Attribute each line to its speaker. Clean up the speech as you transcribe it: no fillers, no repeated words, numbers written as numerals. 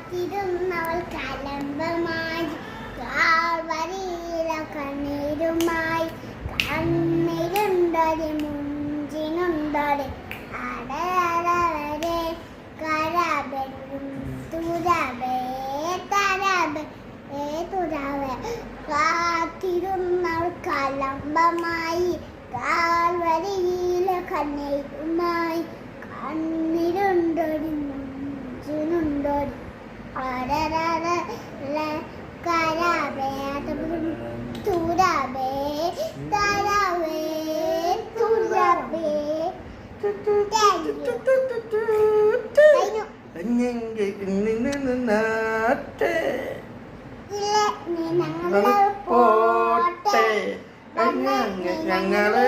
Speaker 1: കാത്തിരുന്നവൾ കലമ്പമായി കാൽവരിയില കണ്ണീരുമായി കണ്ണീരുണ്ടൊരു മുഞ്ചിനുണ്ടൊരു അടവരെ കരബെല്ലും തുരവേ തരവേ തുരവേ കാത്തിരുന്നവൾ കലമ്പമായി കാൽവരിയില കണ്ണീരുമായി കണ്ണീരുണ്ടൊരു മുഞ്ചിനുണ്ടൊരു കരവേ തുരവേ തരവേ തുരവേ
Speaker 2: പോട്ടെ ഞങ്ങള്